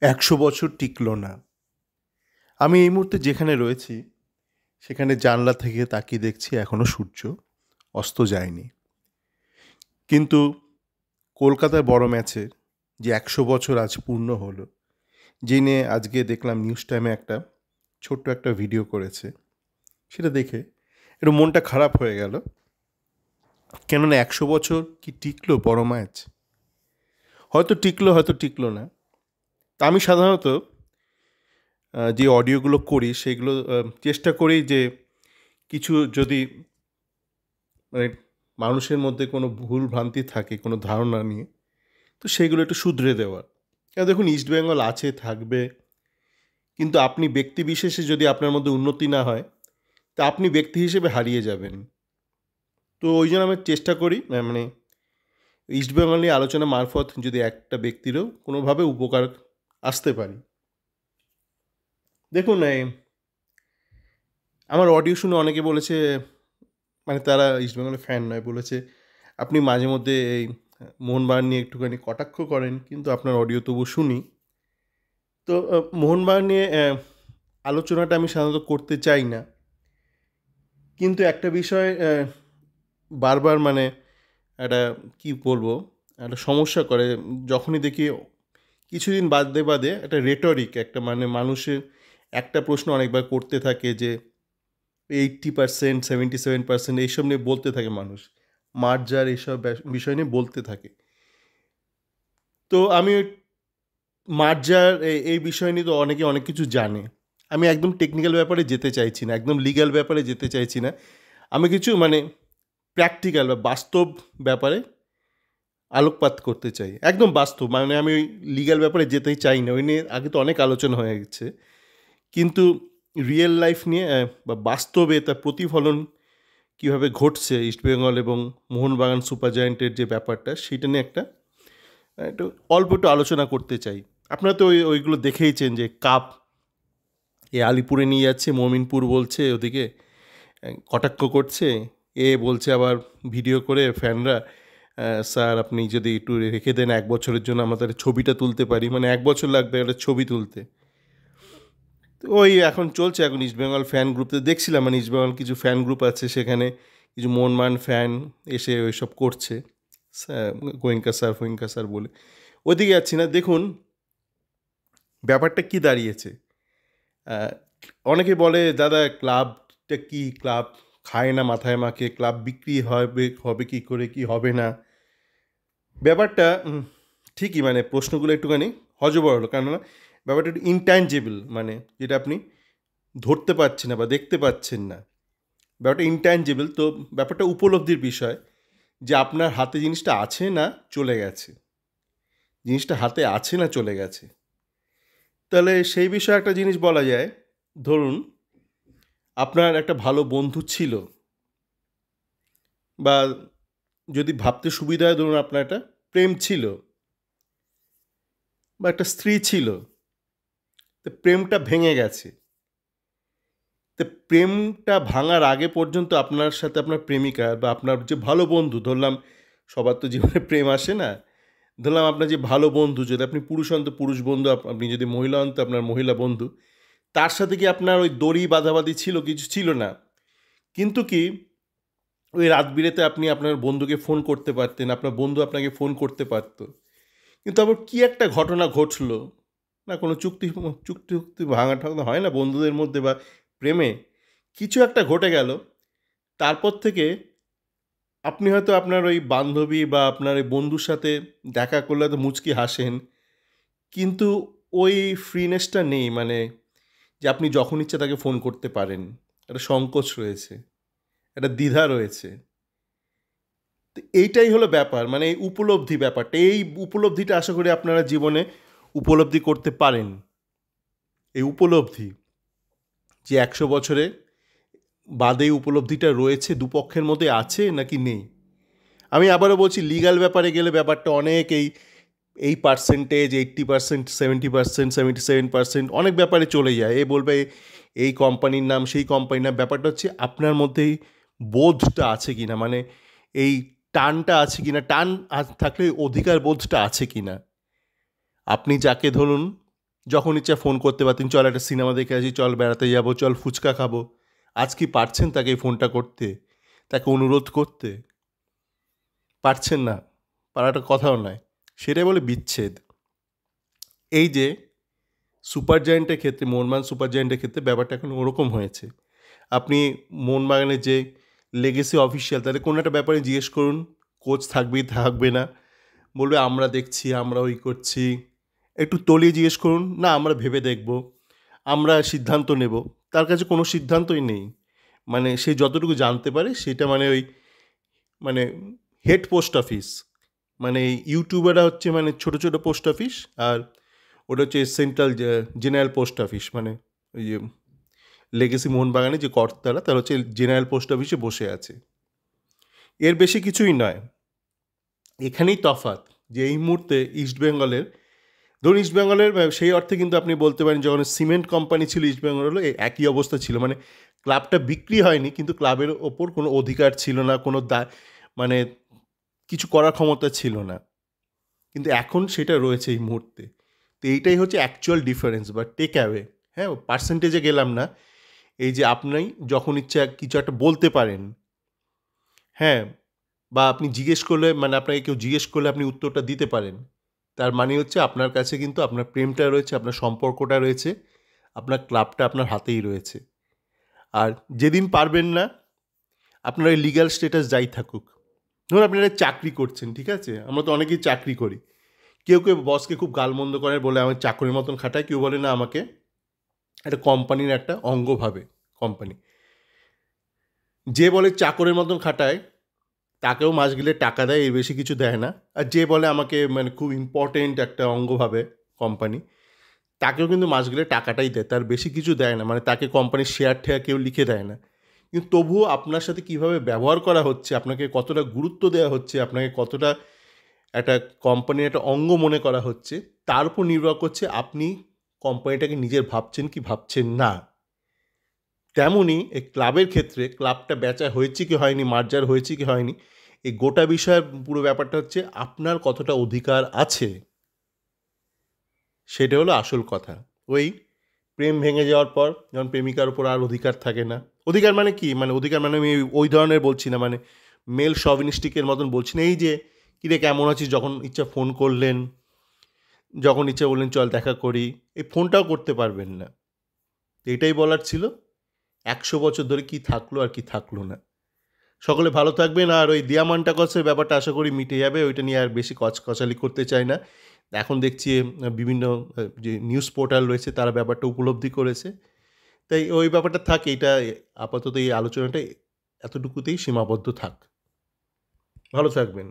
১০০ বছর টিকল না। আমি এই মুহূর্তে যেখানে রয়েছি, সেখানে জানলা থেকে তাকিয়ে দেখছি এখনো সূর্য অস্ত যায়নি। কিন্তু কলকাতার বড় ম্যাচের যে ১০০ বছর আজ পূর্ণ হলো, জেনে আজকে দেখলাম নিউজ টাইমে একটা ছোট্ট একটা ভিডিও করেছে। সেটা দেখে একটু মনটা খারাপ হয়ে গেল। কেননা ১০০ বছর কি টিকলো বড় ম্যাচ? হয়তো টিকলো, হয়তো টিকলো না। তা আমি সাধারণত যে অডিওগুলো করি সেগুলো চেষ্টা করি যে কিছু যদি মানে মানুষের মধ্যে কোনো ভুল ভ্রান্তি থাকে কোনো ধারণা নিয়ে, তো সেইগুলো একটু শুধরে দেওয়ার। কেন দেখুন, ইস্টবেঙ্গল আছে, থাকবে, কিন্তু আপনি ব্যক্তি বিশেষে যদি আপনার মধ্যে উন্নতি না হয়, তা আপনি ব্যক্তি হিসেবে হারিয়ে যাবেন। তো ওই জন্য আমি চেষ্টা করি মানে ইস্টবেঙ্গল নিয়ে আলোচনা মারফত যদি একটা ব্যক্তিরও কোনোভাবে উপকার আসতে পারি। দেখুন, আমার অডিও শুনে অনেকে বলেছে, মানে তারা ইস্টবেঙ্গলের ফ্যান নয়, বলেছে আপনি মাঝে মধ্যে এই মোহনবাগান নিয়ে একটুখানি কটাক্ষ করেন, কিন্তু আপনার অডিও তবু শুনি। তো মোহনবাগান নিয়ে আলোচনাটা আমি সাধারণত করতে চাই না, কিন্তু একটা বিষয় বারবার মানে একটা কী বলবো, একটা সমস্যা করে। যখনই দেখি কিছুদিন বাদে বাদে একটা রেটরিক, একটা মানে মানুষের একটা প্রশ্ন অনেকবার করতে থাকে যে 80%, 77% এইসব নিয়ে বলতে থাকে মানুষ, মার্জার এইসব বিষয় নিয়ে বলতে থাকে। তো আমি মার্জার এই বিষয় নিয়ে তো অনেকে অনেক কিছু জানে। আমি একদম টেকনিক্যাল ব্যাপারে যেতে চাইছি না, একদম লিগ্যাল ব্যাপারে যেতে চাইছি না। আমি কিছু মানে প্র্যাকটিক্যাল বা বাস্তব ব্যাপারে আলোকপাত করতে চাই, একদম বাস্তব। মানে আমি ওই লিগ্যাল ব্যাপারে যেতেই চাই না, ওই নিয়ে আগে তো অনেক আলোচনা হয়ে গেছে। কিন্তু রিয়েল লাইফ নিয়ে বা বাস্তবে তার প্রতিফলন কীভাবে ঘটছে ইস্টবেঙ্গল এবং মোহনবাগান সুপার জায়ান্টের যে ব্যাপারটা, সেটা নিয়ে একটু অল্প একটু আলোচনা করতে চাই। আপনারা তো ওইগুলো দেখেইছেন যে কাপ আলিপুরে নিয়ে যাচ্ছে, মমিনপুর বলছে, ওদিকে কটাক্ষ করছে, বলছে আবার ভিডিও করে ফ্যানরা, স্যার আপনি যদি একটু রেখে দেন 1 বছরের জন্য, আমাদের ছবিটা তুলতে পারি। মানে 1 বছর লাগবে একটা ছবি তুলতে। তো ওই এখন চলছে, এখন ইস্টবেঙ্গল ফ্যান গ্রুপে দেখছিলাম, মানে ইস্টবেঙ্গল কিছু ফ্যান গ্রুপ আছে, সেখানে কিছু মোহনবাগান ফ্যান এসে ওইসব করছে, গোয়েঙ্কা স্যার ফোয়েঙ্কা স্যার বলে। ওইদিকে যাচ্ছি না। দেখুন ব্যাপারটা কি দাঁড়িয়েছে। অনেকে বলে, দাদা ক্লাবটা কি, ক্লাব খায় না মাথায় মাখে, ক্লাব বিক্রি হবে কি করে, কি হবে না। ব্যাপারটা ঠিকই, মানে প্রশ্নগুলো একটুখানি হজবরল, কেননা ব্যাপারটা একটু ইনট্যাঞ্জেবল, মানে যেটা আপনি ধরতে পারছেন না বা দেখতে পাচ্ছেন না, ব্যাপারটা ইনট্যাঞ্জেবল। তো ব্যাপারটা উপলব্ধির বিষয়, যে আপনার হাতে জিনিসটা আছে না চলে গেছে, জিনিসটা হাতে আছে না চলে গেছে। তাহলে সেই বিষয়ে একটা জিনিস বলা যায়, ধরুন আপনার একটা ভালো বন্ধু ছিল, বা যদি ভাবতে সুবিধা হয়, ধরুন আপনার একটা প্রেম ছিল বা একটা স্ত্রী ছিল, তো প্রেমটা ভেঙে গেছে। তো প্রেমটা ভাঙার আগে পর্যন্ত আপনার সাথে আপনার প্রেমিকা বা আপনার যে ভালো বন্ধু, ধরলাম সবার তো জীবনে প্রেম আসে না, ধরলাম আপনার যে ভালো বন্ধু, যদি আপনি পুরুষ হন তো পুরুষ বন্ধু, আপনি যদি মহিলা হন তো আপনার মহিলা বন্ধু, তার সাথে কি আপনার ওই দড়ি বাঁধাবাঁধি ছিল? কিছু ছিল না। কিন্তু কি ওই রাত বিরেতে আপনি আপনার বন্ধুকে ফোন করতে পারতেন, আপনার বন্ধু আপনাকে ফোন করতে পারতো। কিন্তু আবার কী একটা ঘটনা ঘটলো না, কোনো চুক্তি চুক্তি ভাঙা ঠাঙা হয় না বন্ধুদের মধ্যে বা প্রেমে, কিছু একটা ঘটে গেল। তারপর থেকে আপনি হয়তো আপনার ওই বান্ধবী বা আপনার ওই বন্ধুর সাথে দেখা করলে তো মুচকি হাসেন, কিন্তু ওই ফ্রিনেসটা নেই, মানে যে আপনি যখন ইচ্ছা তাকে ফোন করতে পারেন। একটা সংকোচ রয়েছে, একটা দ্বিধা রয়েছে। তো এইটাই হলো ব্যাপার, মানে এই উপলব্ধি ব্যাপারটা, এই উপলব্ধিটা আশা করি আপনারা জীবনে উপলব্ধি করতে পারেন। এই উপলব্ধি যে ১০০ বছরে বাদে উপলব্ধিটা রয়েছে, দুপক্ষের মধ্যে আছে নাকি নেই। আমি আবারও বলছি, লিগ্যাল ব্যাপারে গেলে ব্যাপারটা অনেক এই পার্সেন্টেজ 80%, 70%, 77% অনেক ব্যাপারে চলে যায়। বলবে এই কোম্পানির নাম, সেই কোম্পানির নাম। ব্যাপারটা হচ্ছে আপনার মধ্যেই বোধটা আছে কি না, মানে এই টানটা আছে কি না, টান থাকলে অধিকার বোধটা আছে কি না। আপনি যাকে ধরুন যখন ইচ্ছা ফোন করতে পারতেন, চল একটা সিনেমা দেখে আসি, চল বেড়াতে যাবো, চল ফুচকা খাবো। আজ কি পারছেন তাকে এই ফোনটা করতে, তাকে অনুরোধ করতে? পারছেন না, পারাটা কথাও নয়। সেটাই বলে বিচ্ছেদ। এই যে সুপার জায়েন্টের ক্ষেত্রে, মোহনবাগান সুপার জায়েন্টের ক্ষেত্রে ব্যাপারটা এখন ওরকম হয়েছে। আপনি মোহনবাগানের যে লেগেসি অফিসিয়াল, তাদের কোনো একটা ব্যাপারে জিজ্ঞেস করুন, কোচ থাকবে থাকবে না, বলবে আমরা দেখছি, আমরা ওই করছি। একটু তলিয়ে জিজ্ঞেস করুন, না আমরা ভেবে দেখব, আমরা সিদ্ধান্ত নেব। তার কাছে কোনো সিদ্ধান্তই নেই। মানে সে যতটুকু জানতে পারে সেটা মানে ওই মানে হেড পোস্ট অফিস, মানে ইউটিউবাররা হচ্ছে মানে ছোটো ছোটো পোস্ট অফিস, আর ওটা হচ্ছে সেন্ট্রাল জেনারেল পোস্ট অফিস, মানে ওই যে লেগেসি মোহনবাগানে যে কর্তারা, তারা হচ্ছে জেনারেল পোস্ট অফিসে বসে আছে। এর বেশি কিছুই নয়। এখানেই তফাৎ, যে এই মুহূর্তে ইস্টবেঙ্গলের, ধরুন ইস্টবেঙ্গলের সেই অর্থে কিন্তু আপনি বলতে পারেন যখন সিমেন্ট কোম্পানি ছিল ইস্টবেঙ্গলেরও একই অবস্থা ছিল। মানে ক্লাবটা বিক্রি হয়নি, কিন্তু ক্লাবের ওপর কোনো অধিকার ছিল না, কোনো মানে কিছু করার ক্ষমতা ছিল না। কিন্তু এখন সেটা রয়েছে এই মুহূর্তে। তো এইটাই হচ্ছে অ্যাকচুয়াল ডিফারেন্স বা টেক অ্যাওয়ে। হ্যাঁ, পার্সেন্টেজে গেলাম না। এই যে আপনি যখন ইচ্ছা কিছু একটা বলতে পারেন, হ্যাঁ, বা আপনি জিজ্ঞেস করলে, মানে আপনাকে কেউ জিজ্ঞেস করলে আপনি উত্তরটা দিতে পারেন, তার মানে হচ্ছে আপনার কাছে কিন্তু আপনার প্রেমটা রয়েছে, আপনার সম্পর্কটা রয়েছে, আপনার ক্লাবটা আপনার হাতেই রয়েছে। আর যেদিন পারবেন না, আপনার ওই লিগ্যাল স্ট্যাটাস যাই থাকুক, ধরুন আপনি একটা চাকরি করছেন, ঠিক আছে, আমরা তো অনেকেই চাকরি করি, কেউ কেউ বসকে খুব গালমন্দ করে, বলে আমার চাকরির মতন খাটায়, কেউ বলে না আমাকে একটা কোম্পানির একটা অঙ্গ ভাবে কোম্পানি। যে বলে চাকরের মতন খাটায় তাকেও মাস গেলে টাকা দেয়, এর বেশি কিছু দেয় না। আর যে বলে আমাকে মানে খুব ইম্পর্টেন্ট একটা অঙ্গ ভাবে কোম্পানি, তাকেও কিন্তু মাস গেলে টাকাটাই দেয়, তার বেশি কিছু দেয় না। মানে তাকে কোম্পানির শেয়ার ঠেয়ার কেউ লিখে দেয় না। কিন্তু তবুও আপনার সাথে কীভাবে ব্যবহার করা হচ্ছে, আপনাকে কতটা গুরুত্ব দেওয়া হচ্ছে, আপনাকে কতটা একটা কোম্পানির একটা অঙ্গ মনে করা হচ্ছে, তার উপর নির্ভর করছে আপনি কোম্পানিটাকে নিজের ভাবছেন কি ভাবছেন না। তেমনই এই ক্লাবের ক্ষেত্রে, ক্লাবটা বেচা হয়েছে কি হয়নি, মার্জার হয়েছে কি হয়নি, এই গোটা বিষয়ের পুরো ব্যাপারটা হচ্ছে আপনার কতটা অধিকার আছে, সেটা হলো আসল কথা। ওই প্রেম ভেঙে যাওয়ার পর যখন প্রেমিকার উপর আর অধিকার থাকে না, অধিকার মানে কি, মানে অধিকার মানে আমি ওই ধরনের বলছি না, মানে মেল শভিনিস্টিকের মতন বলছি না। এই যে কিরে কেমন আছিস, যখন ইচ্ছা ফোন করলেন, যখন ইচ্ছা বললেন চল দেখা করি, এই ফোনটাও করতে পারবেন না। এটাই বলার ছিল। 100 বছর ধরে কি থাকলো আর কি থাকলো না। সকলে ভালো থাকবেন। আর ওই দিয়ামান্টা কসের ব্যাপারটা আশা করি মিটে যাবে, ওইটা নিয়ে আর বেশি কচকচালি করতে চাই না। এখন দেখছি বিভিন্ন যে নিউজ পোর্টাল রয়েছে তারা ব্যাপারটা উপলব্ধি করেছে, তাই ওই ব্যাপারটা থাক। এটা আপাতত এই আলোচনাটা এতটুকুতেই সীমাবদ্ধ থাক। ভালো থাকবেন।